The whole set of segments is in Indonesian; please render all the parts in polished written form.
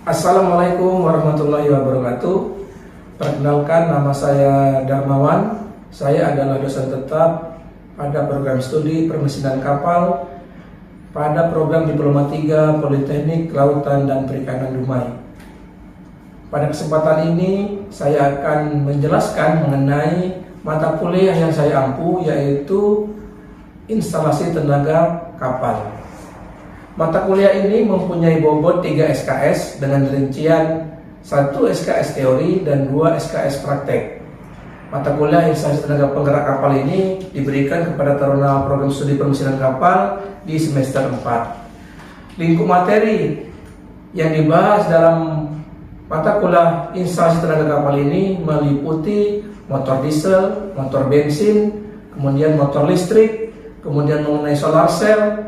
Assalamualaikum warahmatullahi wabarakatuh. Perkenalkan, nama saya Darmawan. Saya adalah dosen tetap pada program studi permesinan kapal pada program Diploma 3 Politeknik Kelautan dan Perikanan Dumai. Pada kesempatan ini saya akan menjelaskan mengenai mata kuliah yang saya ampu, yaitu instalasi tenaga kapal. Mata kuliah ini mempunyai bobot 3 SKS dengan rincian 1 SKS teori dan 2 SKS praktek. Mata kuliah instalasi tenaga penggerak kapal ini diberikan kepada taruna program studi permesinan kapal di semester 4. Lingkup materi yang dibahas dalam mata kuliah instalasi tenaga kapal ini meliputi motor diesel, motor bensin, kemudian motor listrik, kemudian mengenai solar cell,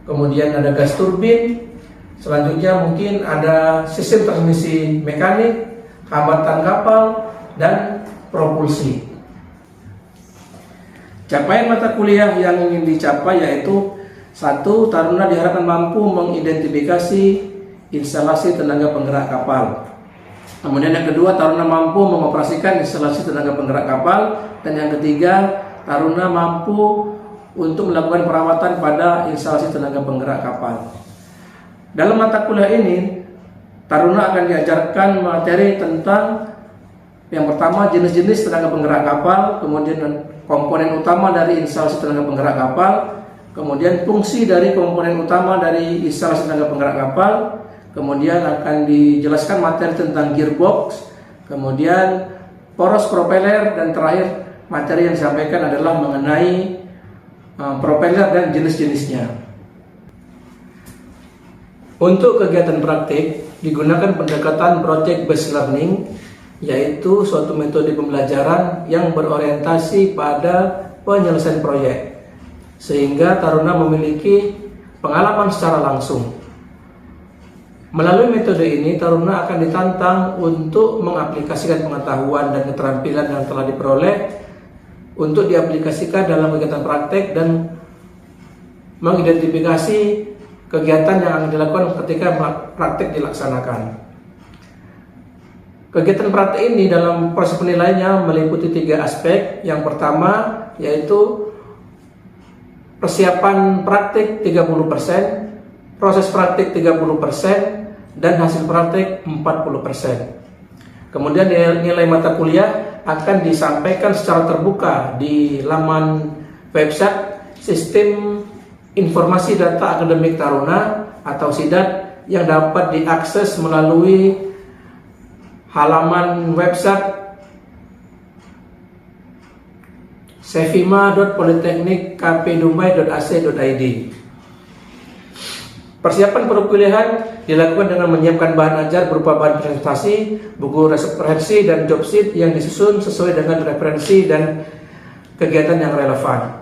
kemudian ada gas turbin, selanjutnya mungkin ada sistem transmisi mekanik, hambatan kapal, dan propulsi. Capaian mata kuliah yang ingin dicapai yaitu 1. Taruna diharapkan mampu mengidentifikasi instalasi tenaga penggerak kapal. Kemudian yang kedua, taruna mampu mengoperasikan instalasi tenaga penggerak kapal. Dan yang ketiga, taruna mampu untuk melakukan perawatan pada instalasi tenaga penggerak kapal. Dalam mata kuliah ini, taruna akan diajarkan materi tentang yang pertama jenis-jenis tenaga penggerak kapal, kemudian komponen utama dari instalasi tenaga penggerak kapal, kemudian fungsi dari komponen utama dari instalasi tenaga penggerak kapal, kemudian akan dijelaskan materi tentang gearbox, kemudian poros propeller, dan terakhir materi yang disampaikan adalah mengenai propeller dan jenis-jenisnya. Untuk kegiatan praktik digunakan pendekatan project based learning, yaitu suatu metode pembelajaran yang berorientasi pada penyelesaian proyek, sehingga taruna memiliki pengalaman secara langsung. Melalui metode ini, taruna akan ditantang untuk mengaplikasikan pengetahuan dan keterampilan yang telah diperoleh untuk diaplikasikan dalam kegiatan praktek dan mengidentifikasi kegiatan yang akan dilakukan ketika praktek dilaksanakan. Kegiatan praktek ini dalam proses penilaiannya meliputi 3 aspek. Yang pertama yaitu persiapan praktek 30%, proses praktek 30%, dan hasil praktek 40%. Kemudian nilai mata kuliah akan disampaikan secara terbuka di laman website Sistem Informasi Data Akademik Taruna atau SIDAT yang dapat diakses melalui halaman website sevima.politeknikkpdumai.ac.id. Persiapan perkuliahan dilakukan dengan menyiapkan bahan ajar berupa bahan presentasi, buku referensi, dan job sheet yang disusun sesuai dengan referensi dan kegiatan yang relevan.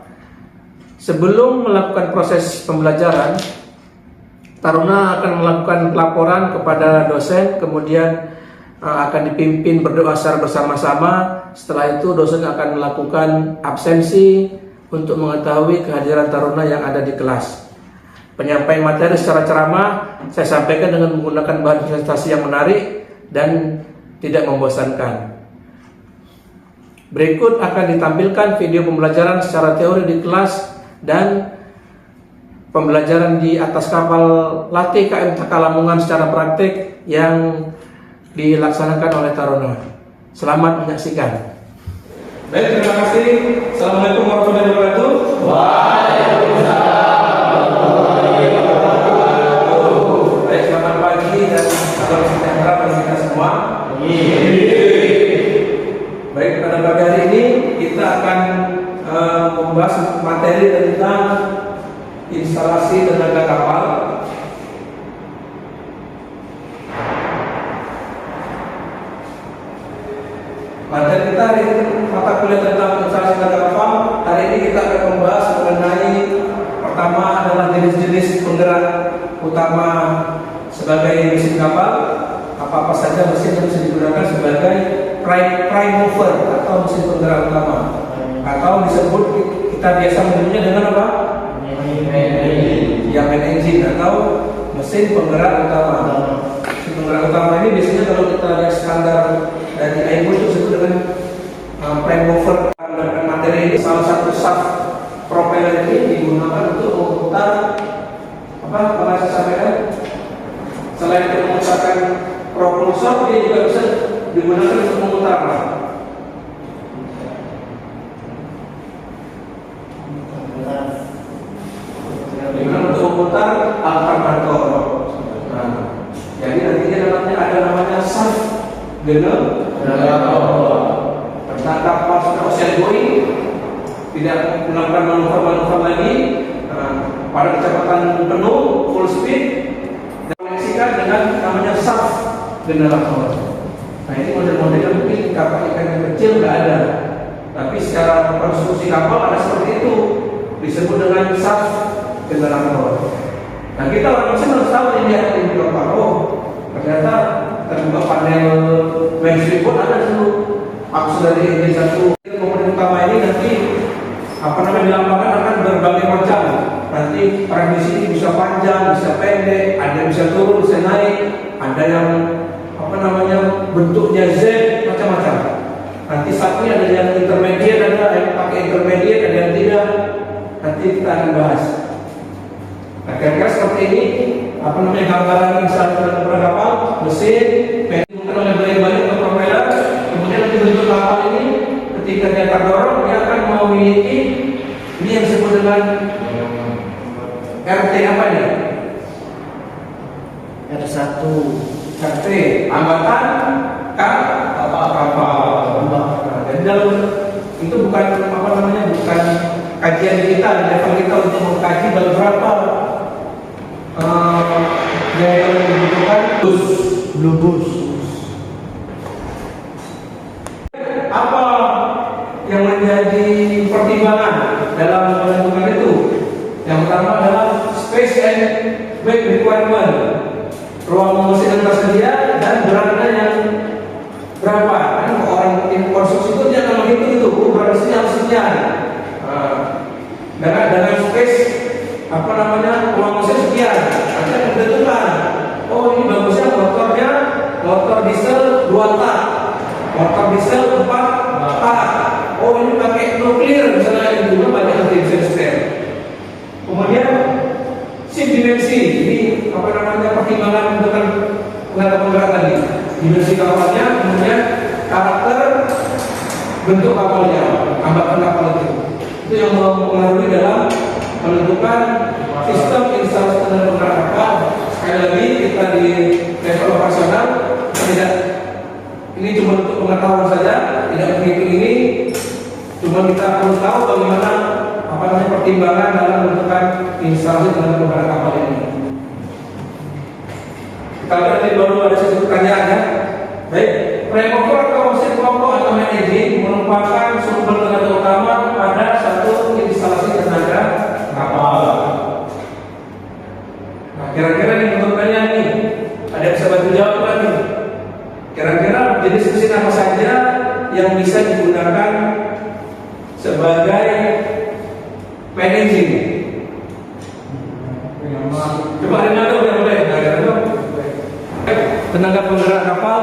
Sebelum melakukan proses pembelajaran, taruna akan melakukan pelaporan kepada dosen, kemudian akan dipimpin berdoa secara bersama-sama. Setelah itu dosen akan melakukan absensi untuk mengetahui kehadiran taruna yang ada di kelas. Penyampaian materi secara ceramah saya sampaikan dengan menggunakan bahan presentasi yang menarik dan tidak membosankan. Berikut akan ditampilkan video pembelajaran secara teori di kelas dan pembelajaran di atas kapal latih KM Takalamungan secara praktik yang dilaksanakan oleh taruna. Selamat menyaksikan. Baik, terima kasih. Assalamualaikum warahmatullahi wabarakatuh. Waalaikumsalam. Baik, pada pagi hari ini kita akan membahas materi tentang instalasi tenaga kapal. Materi kita hari ini mata kuliah tentang instalasi tenaga kapal. Hari ini kita akan membahas mengenai pertama adalah jenis-jenis penggerak utama sebagai mesin kapal. Apa-apa saja mesin yang bisa digunakan sebagai prime mover atau mesin penggerak utama, atau disebut kita biasa menyebutnya dengan apa? Yang main engine atau mesin penggerak utama. Mesin penggerak utama ini biasanya kalau kita lihat standar dari IMO itu disebut dengan prime mover. Menggunakan materi ini, salah satu shaft propeller ini digunakan untuk memutar apa? Kalau saya sampaikan, selain untuk memutarkan propulsor, dia juga bisa digunakan untuk memutar. Untuk memutar alternator. Nah, jadi nantinya ada namanya shaft generator. Tentang kapal sudah ocean going, tidak melakukan manuver lagi. Pada kecepatan penuh, full speed, dan koneksikan dengan namanya shaft generator. Nah, ini model-modelnya mungkin kapal ikan yang kecil nggak ada, tapi secara konstruksi kapal ada seperti itu, disebut dengan shaft generator. Nah, kita orang mesin harus tahu ini ada di kapal. Oh, ternyata terbuka panel mainstream pun ada dulu. Maksud dari engine satu komponen utama ini nanti dilambangkan akan berbagai macam. Nanti transmisi ini bisa panjang, bisa pendek, ada yang bisa turun, bisa naik, ada yang bentuknya Z, macam-macam. Nanti saat ini ada yang intermediate, ada yang pakai intermediate, ada yang tidak. Nanti kita akan bahas. Nah, kira-kira seperti ini gambaran instalasi dalam kapal, mesin, mungkin oleh banyak untuk propeller. Kemudian nanti bentuk kapal ini ketika dia terdorong, dia akan memiliki ini yang disebut dengan RT apa ini? R1 RT, hambatan kapal. Dan dalam itu bukan bukan kajian kita di level kita untuk mengkaji berapa yang dibutuhkan blue bus. Apa yang menjadi pertimbangan dalam menentukan itu? Yang pertama adalah space and weight requirement, ruang mesin yang tersedia dan beratnya yang berapa. Kan orang tim konstruksi itu dia akan menghitung itu, berat mesinnya harus sekian. Dengan space ruang mesin sekian, nanti akan ditentukan. Oh, ini bagusnya motor diesel 2 tak, motor diesel 4 tak. Oh, ini pakai nuklir misalnya, yang dulu banyak sistem. Kemudian shift dimensi, ini pertimbangan untuk penggerak tadi. Dimensi kapalnya, kemudian karakter bentuk kapalnya, hambatan kapal itu yang mempengaruhi dalam menentukan sistem instalasi tenaga penggerak kapal. Sekali lagi kita di level operasional tidak, ini cuma untuk pengetahuan saja, tidak menghitung ini, cuma kita perlu tahu bagaimana pertimbangan dalam menentukan instalasi tenaga penggerak kapal ini. Kita lihat tadi baru ada satu pertanyaan ya. Baik, prime mover atau mesin kelompok atau main engine merupakan sumber tenaga utama pada satu instalasi tenaga kapal. Nah, kira-kira nih menurut kalian nih, ada yang bisa bantu jawab nggak nih? Kira-kira jenis mesin apa saja yang bisa digunakan sebagai main engine? Coba ada yang boleh? Tenaga penggerak kapal,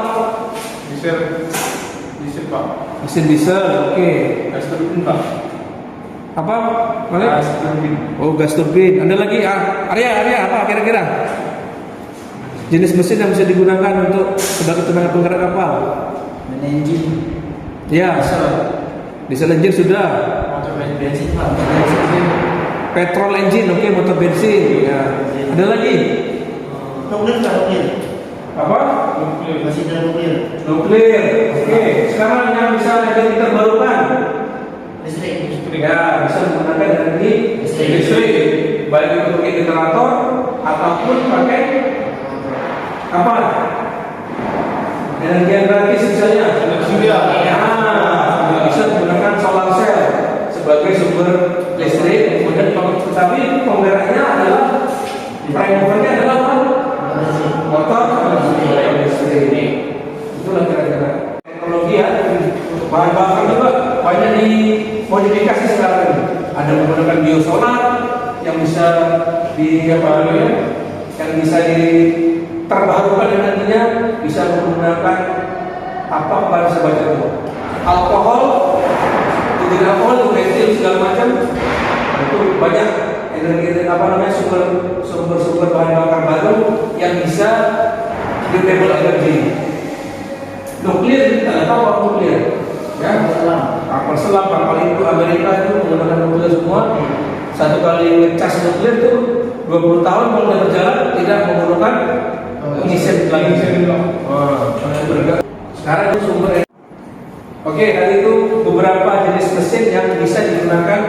diesel Pak. mesin diesel, oke. Gas turbin Pak. Apa? Boleh? Gas turbin. Oh, gas turbin. Ada lagi? Area apa kira-kira? Jenis mesin yang bisa digunakan untuk sebagai tenaga penggerak kapal? Engine. Ya. Diesel engine sudah. Motor bensin Pak. Petrol engine, oke, motor bensin. Ya. Ada lagi? Nuklir Pak, nuklir. Apa? Masih ada nuklir. Nuklir. Oke. Sekarang yang bisa energi terbarukan? Listrik. Ya, bisa menggunakan energi listrik. Baik itu pakai generator ataupun pakai apa? Energi yang gratis misalnya. Surya. Ya, sumber listrik, kemudian tetapi penggeraknya adalah prime movernya adalah apa? Motor listrik. Itulah kira-kira teknologi ya. Bahan bakar juga banyak dimodifikasi sekarang. Ada menggunakan biosolar yang bisa yang bisa terbarukan dan nantinya bisa menggunakan apa bahan sebaca itu alkohol, tidak alkohol, bensin segala macam. Itu banyak energi sumber bahan bakar baru yang bisa renewable energy. Nuklir kita tahu apa nuklir ya, kapal selam, kapal itu Amerika itu menggunakan nuklir semua. Satu kali ngecas nuklir itu 20 tahun kalau udah berjalan tidak menggunakan pengisian lagi. Sekarang itu sumber. Oke, tadi itu beberapa jenis mesin yang bisa digunakan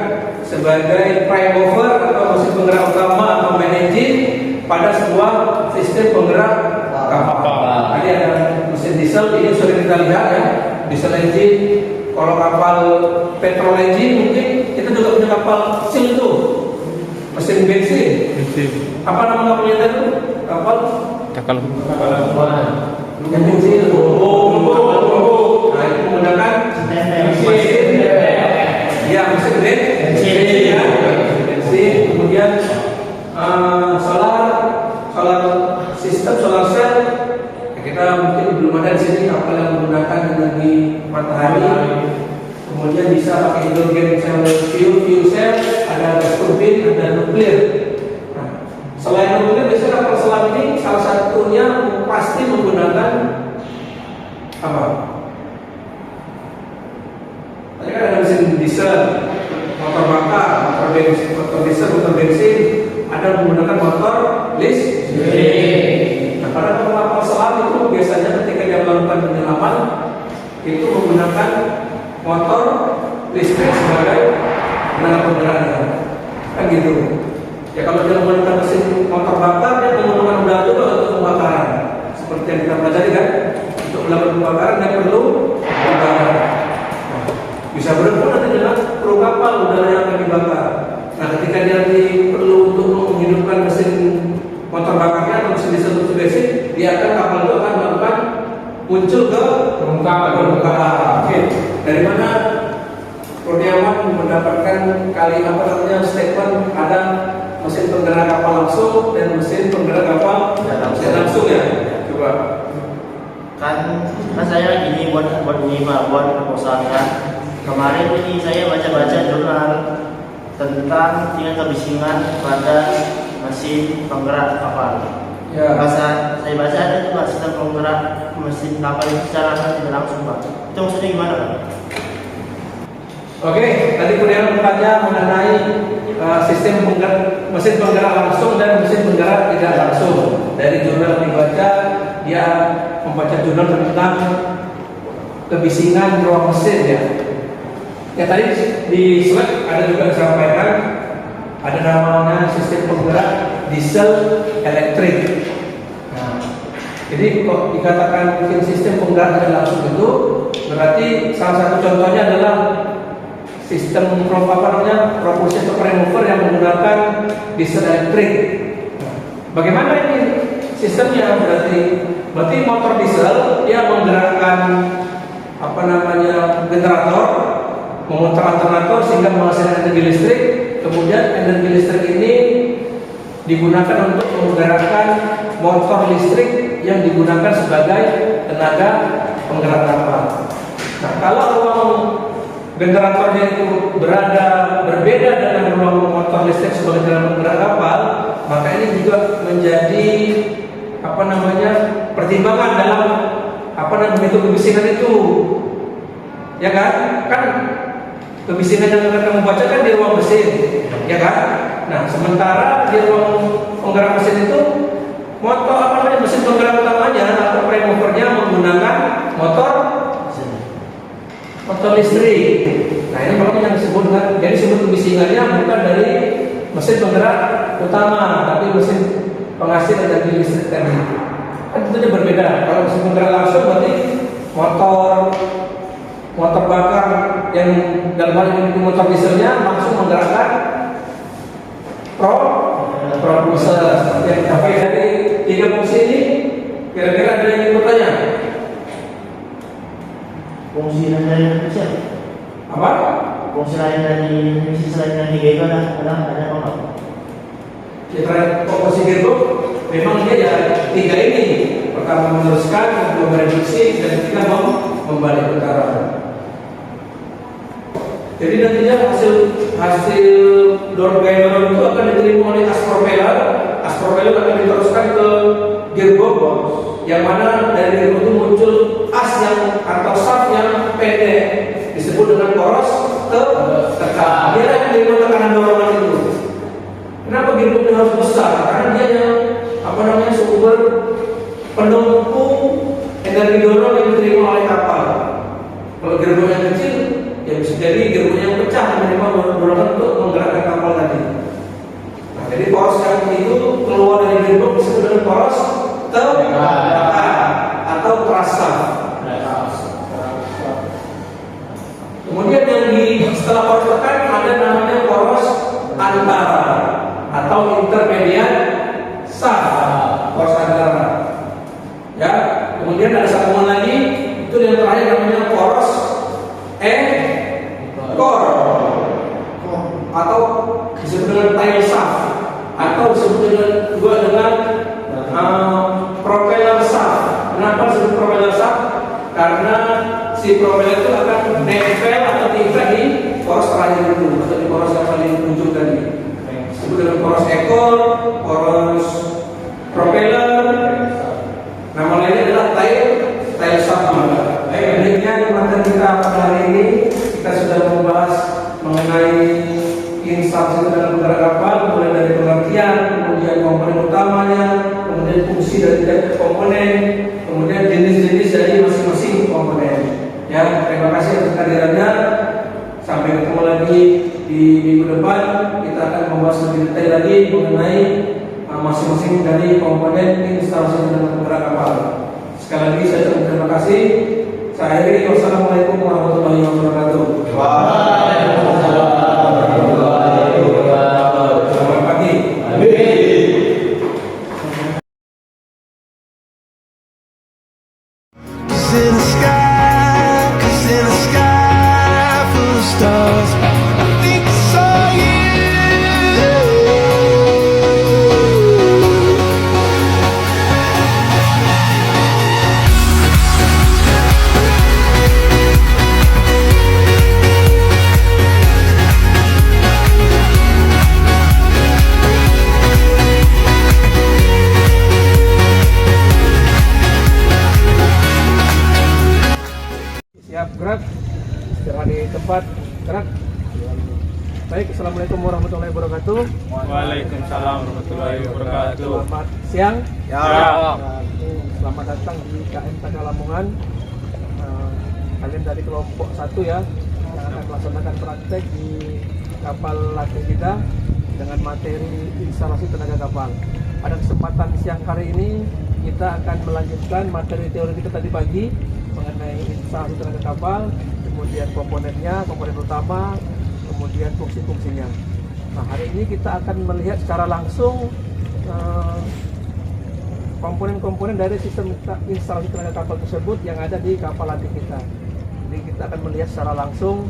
sebagai prime mover atau mesin penggerak utama atau main engine pada sebuah sistem penggerak kapal. Tadi ada mesin diesel, ini sudah kita lihat ya, diesel engine. Kalau kapal petrol engine mungkin kita juga punya kapal kecil itu, mesin bensin. Apa nama kapalnya itu? Kapal yang kecil. Nah itu menggunakan mesin ya, mesin bensin. Kemudian solar sistem, solar cell. Kita mungkin belum ada di sini kapal yang menggunakan energi matahari. Kemudian bisa pakai hidrogen cell, fuel cell, ada gas turbin, ada nuklir. Nah, selain nuklir, biasanya kapal selam ini salah satunya pasti menggunakan apa? Tadi kan ada mesin diesel, motor bakar, motor diesel, motor bensin, ada menggunakan motor listrik. Nah, pada kapal selam itu biasanya ketika dia melakukan penyelaman itu menggunakan motor listrik sebagai tenaga penggeraknya, kan gitu. Ya kalau dia menggunakan mesin motor bakar, dia menggunakan udara juga untuk pembakaran. Seperti yang kita pelajari kan, untuk melakukan pembakaran dia perlu udara. Bisa berempur nanti dengan perlu kapal udara yang akan dibakar. Nah ketika dia perlu untuk menghidupkan mesin motor bakarnya atau mesin diesel untuk bensin, dia akan kapal itu akan melakukan muncul ke permukaan. Oke. Dari mana Kurniawan mendapatkan statement ada mesin penggerak kapal langsung dan mesin penggerak kapal tidak langsung ya? Coba. Kan saya gini buat ini Pak, buat proposal kan. Kemarin ini saya baca-baca jurnal tentang tingkat kebisingan pada mesin penggerak kapal. Ya. Saya baca ada tuh Pak, sistem penggerak mesin kapal itu secara tidak langsung Pak. Itu maksudnya gimana Pak? Oke, tadi Kurniawan bertanya mengenai mesin penggerak langsung dan mesin penggerak tidak langsung. Dari jurnal dibaca, dia membaca jurnal tentang kebisingan ruang mesin ya. Ya tadi di slide ada juga disampaikan ada namanya sistem penggerak diesel elektrik. Nah, jadi kok dikatakan mungkin sistem penggerak tidak langsung itu berarti salah satu contohnya adalah sistem propulsi atau prime mover yang menggunakan diesel elektrik. Nah, bagaimana ini sistemnya? Berarti motor diesel dia menggerakkan generator, memutar alternator sehingga menghasilkan energi listrik. Kemudian energi listrik ini digunakan untuk menggerakkan motor listrik yang digunakan sebagai tenaga penggerak kapal. Nah, kalau ruang generatornya itu berbeda dengan ruang motor listrik sebagai tenaga penggerak kapal, maka ini juga menjadi pertimbangan dalam menghitung kebisingan itu. Ya kan? Kan kebisingan yang akan kamu baca kan di ruang mesin, ya kan? Nah, sementara di ruang penggerak mesin itu mesin penggerak utamanya atau prime movernya menggunakan motor listrik. Nah, ini makanya yang disebutkan, jadi sumber kebisingannya bukan dari mesin penggerak utama, tapi mesin penghasil energi listrik tadi. Kan tentunya berbeda. Kalau mesin penggerak langsung berarti motor bakar yang dalam hal ini motor dieselnya langsung menggerakkan propulsor yang sampai dari 3 fungsi ini. Kira-kira ada yang ingin bertanya? Fungsi lain dari Indonesia. Apa? Fungsi lain dari misi selain yang 3 itu ada apa? Kita fokus gearbox memang dia ya 3 ini. Pertama meneruskan, kedua mereduksi, dan ketiga membalik putaran. Jadi nantinya hasil dorong gaya dorong itu akan diterima oleh as propeller. As propeller akan diteruskan ke gearbox, yang mana dari gearbox itu muncul as yang atau shaft yang pendek, disebut dengan poros tekan. Dia akan menerima tekanan dorongan itu. Kenapa gearbox harus besar? Karena dia yang sumber penumpung energi dorong yang diterima oleh kapal. Kalau gearbox yang kecil, ya bisa jadi gearbox yang pecah menerima dorongan untuk menggerakkan kapal tadi. Nah, jadi poros yang itu keluar dari gearbox disebut dengan poros tekan atau trasa. Kemudian yang setelah poros tekan ada namanya poros antara atau intermediate shaft, poros antara. Ya, kemudian ada sambungan lagi, itu yang terakhir namanya poros core atau disebut dengan tail shaft atau disebut dengan propeller shaft. Kenapa disebut propeller shaft? Karena si propeller itu akan nempel atau tingkat di poros terakhir itu atau di poros yang paling ujung tadi. Disebut dengan poros ekor, poros propeller. Nama lainnya adalah tail shaft. Demikian materi kita pada hari ini. Kita sudah membahas mengenai instalasi dalam penggerak kapal, mulai dari pengertian, kemudian komponen utamanya, kemudian fungsi dari tiap komponen, kemudian jenis-jenis dari masing-masing komponen. Ya, terima kasih atas kehadirannya. Sampai ketemu lagi di minggu depan. Kita akan membahas lebih detail lagi mengenai masing-masing dari komponen instalasi dalam penggerak kapal. Sekali lagi saya ucapkan terima kasih. Saya akhiri. Wassalamualaikum warahmatullahi wabarakatuh. Waalaikumsalam warahmatullahi wabarakatuh. Selamat pagi. Cause in the sky full of stars, I think I saw you. Siap, gerak. Istirahat di tempat, gerak. Baik, assalamualaikum warahmatullahi wabarakatuh. Waalaikumsalam warahmatullahi wabarakatuh. Selamat siang. Ya. Selamat datang di KM Taka Lamongan. Kalian dari kelompok 1 ya, yang akan melaksanakan praktek di kapal latih kita dengan materi instalasi tenaga kapal. Pada kesempatan siang hari ini kita akan melanjutkan materi teori kita tadi pagi mengenai instalasi tenaga kapal, kemudian komponennya, komponen utama, kemudian fungsi-fungsinya. Nah, hari ini kita akan melihat secara langsung komponen-komponen dari sistem instalasi tenaga kapal tersebut yang ada di kapal latih kita. Jadi kita akan melihat secara langsung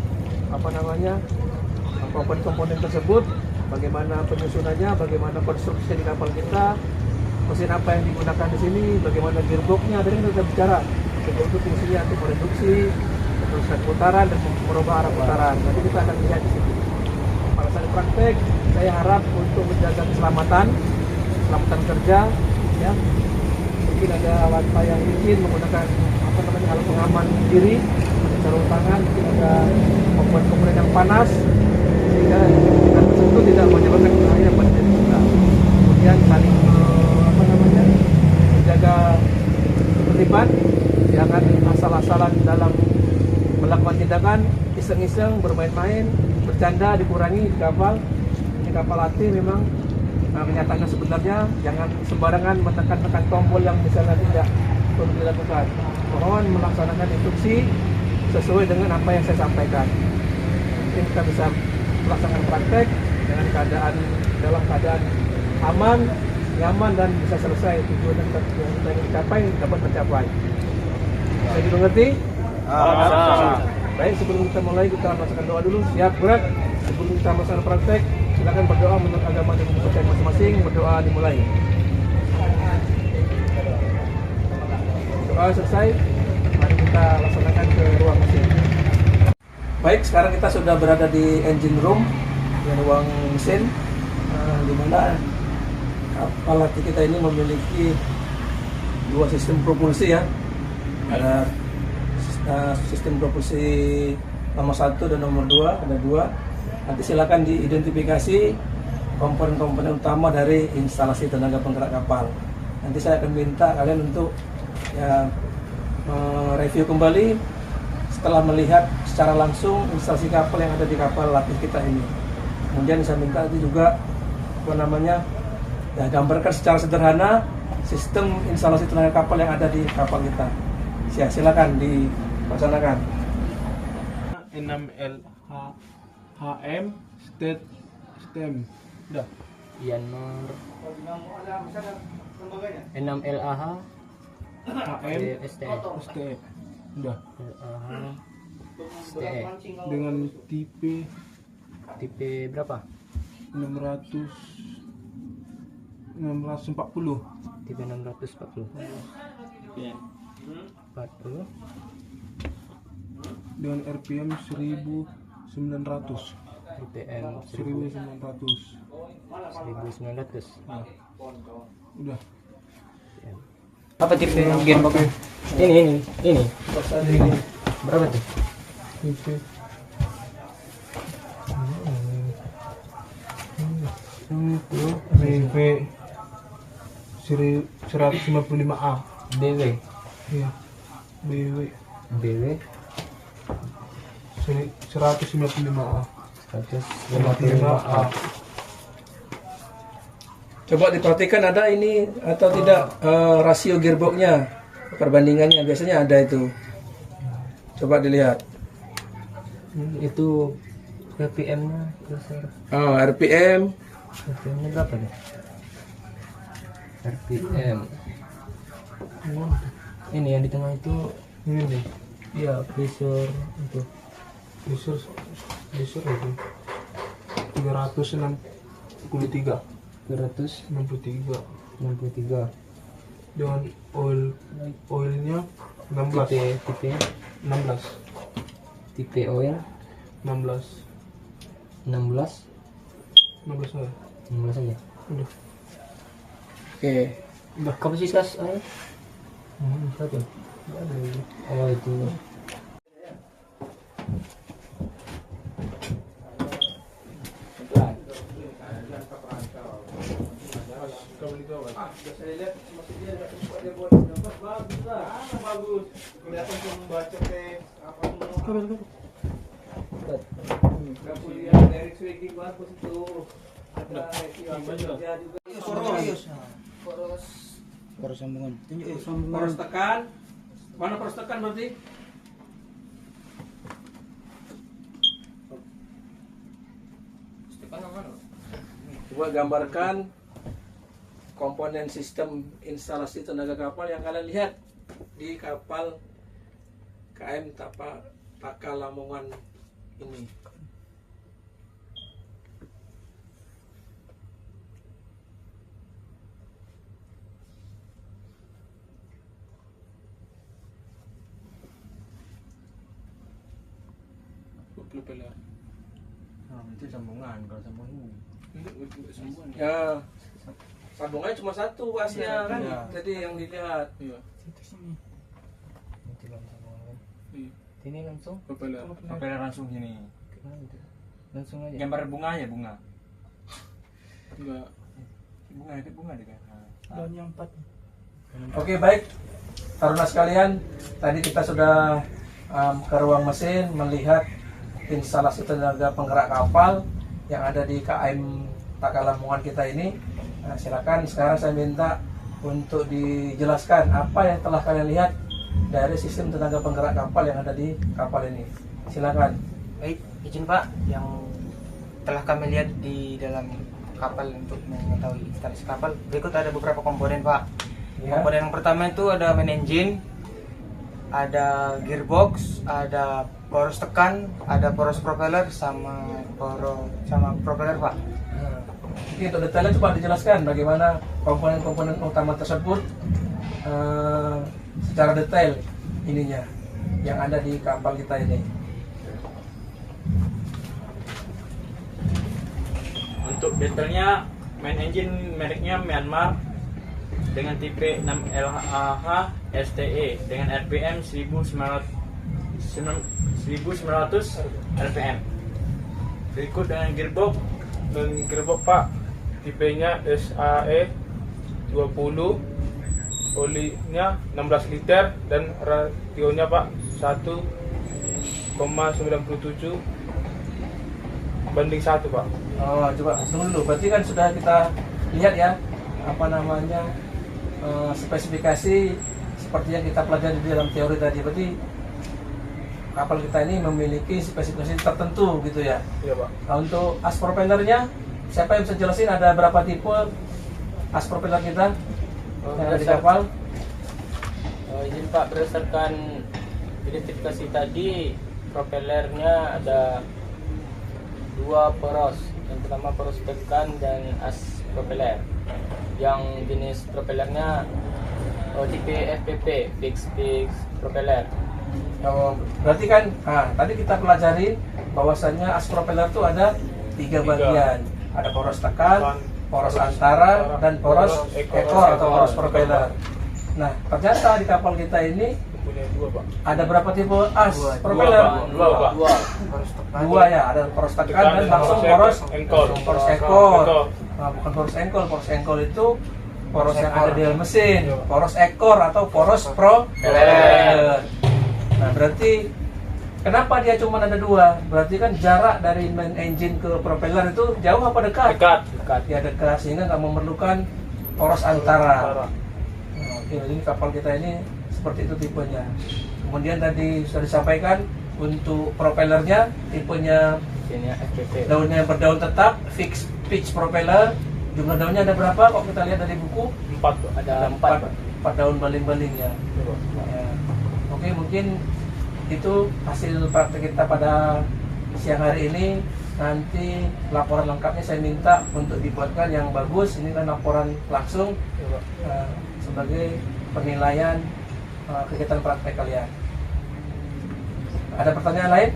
komponen-komponen tersebut, bagaimana penyusunannya, bagaimana konstruksi di kapal kita, mesin apa yang digunakan di sini, bagaimana gearboxnya. Tadi kita bicara untuk fungsinya untuk mereduksi, meneruskan putaran dan merubah arah putaran. Nanti kita akan lihat di sini. Pada saat praktek, saya harap untuk menjaga keselamatan kerja, ya. Mungkin ada wanita yang ingin menggunakan alat pengaman diri, sarung tangan, mungkin ada komponen-komponen yang panas, sehingga kita tersentuh tidak menyebabkan bahaya pada diri kita. Kemudian saling menjaga ketertiban. Jangan asal-asalan dalam melakukan tindakan, iseng-iseng, bermain-main, bercanda dikurangi di kapal. Ini kapal latih memang kenyataannya sebenarnya jangan sembarangan menekan-tekan tombol yang misalnya tidak perlu dilakukan. Mohon melaksanakan instruksi sesuai dengan apa yang saya sampaikan. yakin kita bisa melaksanakan praktek dengan dalam keadaan aman, nyaman, dan bisa selesai tujuan yang kita ingin capai dapat tercapai. Saya dimengerti? Baik, sebelum kita mulai kita melaksanakan doa dulu. Siap, gerak. Sebelum kita melaksanakan praktek, silakan berdoa menurut agama dan kepercayaan masing-masing. Berdoa dimulai. Doa selesai, mari kita laksanakan ke ruang mesin. Baik, sekarang kita sudah berada di engine room, di ruang mesin, di mana kapal latih kita ini memiliki dua sistem propulsi ya. Ada sistem propulsi nomor 1 dan nomor 2, ada dua. Nanti silakan diidentifikasi komponen-komponen utama dari instalasi tenaga penggerak kapal. Nanti saya akan minta kalian untuk ya mereview kembali setelah melihat secara langsung instalasi kapal yang ada di kapal latih kita ini. Kemudian saya minta itu juga gambarkan secara sederhana sistem instalasi tenaga kapal yang ada di kapal kita. Silakan dilaksanakan. 6L HM stem. Udah. Yanmar 6LAH HM STE STE. Udah. LAH STE Dengan tipe tipe berapa? 640. Tipe 640 40 Dengan RPM 1900. RPM 1900. 1900. Udah. Apa tipe gearbox? Ini. Berapa tuh? Tipe BV 155A. BW Iya. BW 155A. 155A. Coba diperhatikan ada ini atau tidak rasio gearboxnya, perbandingannya biasanya ada itu. Coba dilihat. Itu RPM-nya RPM RPM-nya berapa nih? RPM. Ini yang di tengah itu Ini nih. iya pressure itu. Pressure itu 363. 363 Dengan oilnya 16. tipe oil 16 16 aja. 16 aja. Udah. Oke. Kapasitas air satu. Oh itu. Poros tekan. Mana poros tekan berarti? Coba gambarkan komponen sistem instalasi tenaga kapal yang kalian lihat di kapal KM Taka Lamongan ini. Itu sambungan, kalau sambungan Ya, sambungannya cuma satu asnya kan, Iya. jadi yang dilihat. iya. Ini langsung Propeller langsung gini. langsung aja. Gambar bunganya bunga. Enggak. Bunga deh kan. Daun yang 4. Oke, baik, Taruna sekalian, tadi kita sudah ke ruang mesin melihat instalasi tenaga penggerak kapal yang ada di KM Taka Lamongan kita ini. Nah, silakan sekarang saya minta untuk dijelaskan apa yang telah kalian lihat dari sistem tenaga penggerak kapal yang ada di kapal ini. Silakan. Baik, izin Pak, yang telah kami lihat di dalam kapal untuk mengetahui instalasi kapal, berikut ada beberapa komponen Pak. Ya. Komponen yang pertama itu ada main engine, ada gearbox, ada poros tekan, ada poros propeller sama propeller Pak. Oke, untuk detailnya coba dijelaskan bagaimana komponen-komponen utama tersebut secara detail ininya yang ada di kapal kita ini. Untuk detailnya, main engine mereknya Myanmar dengan tipe 6LAH STE dengan RPM 1900 RPM. Berikut dengan gearbox Pak, tipenya SAE 20, olinya 16 liter dan rasionya Pak 1,97 banding 1 Pak. Oh, coba tunggu dulu. Berarti kan sudah kita lihat ya spesifikasi seperti yang kita pelajari di dalam teori tadi. Berarti kapal kita ini memiliki spesifikasi tertentu gitu ya. Iya Pak. Nah, untuk as propellernya, siapa yang bisa jelasin ada berapa tipe as propeller kita yang ada di kapal? Izin Pak, berdasarkan identifikasi tadi, propellernya ada 2 poros. Yang pertama poros tekan dan as propeller. Yang jenis propellernya tipe FPP, fixed propeller. Oh, berarti kan tadi kita pelajari bahwasannya as propeller itu ada 3 bagian. Ada poros tekan, poros antara, dan poros ekor atau poros propeller. Nah, ternyata di kapal kita ini Punya 2 Pak. ada berapa tipe as propeller? Dua, Pak. Poros tekan. 2 ya, ada poros tekan dan langsung poros ekor. Nah, bukan poros engkol. Poros engkol itu poros yang ada di dalam mesin. Poros ekor atau poros propeller. Nah, berarti kenapa dia cuma ada 2? Berarti kan jarak dari main engine ke propeller itu jauh apa dekat? Dekat. Ya dekat, sehingga nggak memerlukan poros antara. Nah, oke, jadi kapal kita ini seperti itu tipenya. Kemudian tadi sudah disampaikan untuk propellernya tipenya FPP. daunnya berdaun tetap, fixed pitch propeller. Jumlah daunnya ada berapa? Kok kita lihat dari buku 4 Pak. Ada 4 Pak. 4 daun baling-balingnya. Ya. Oke, mungkin itu hasil praktek kita pada siang hari ini. Nanti laporan lengkapnya saya minta untuk dibuatkan yang bagus. Ini kan laporan langsung sebagai penilaian kegiatan praktek kalian. Ada pertanyaan lain?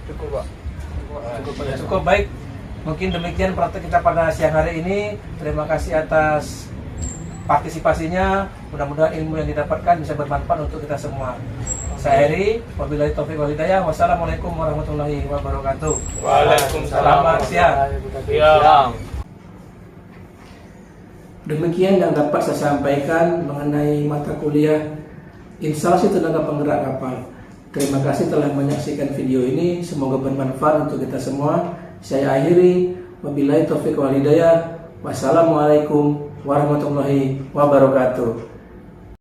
Cukup Pak. Cukup, baik. Mungkin demikian praktek kita pada siang hari ini. Terima kasih atas partisipasinya. Mudah-mudahan ilmu yang didapatkan bisa bermanfaat untuk kita semua. Saya Heri, wabillahi taufiq wal hidayah. Wassalamualaikum warahmatullahi wabarakatuh. Waalaikumsalam. Selamat siang. Siang. Demikian yang dapat saya sampaikan mengenai mata kuliah instalasi tenaga penggerak kapal. Terima kasih telah menyaksikan video ini. Semoga bermanfaat untuk kita semua. Saya akhiri. Wabillahi taufiq wal hidayah. Wassalamualaikum warahmatullahi wabarakatuh.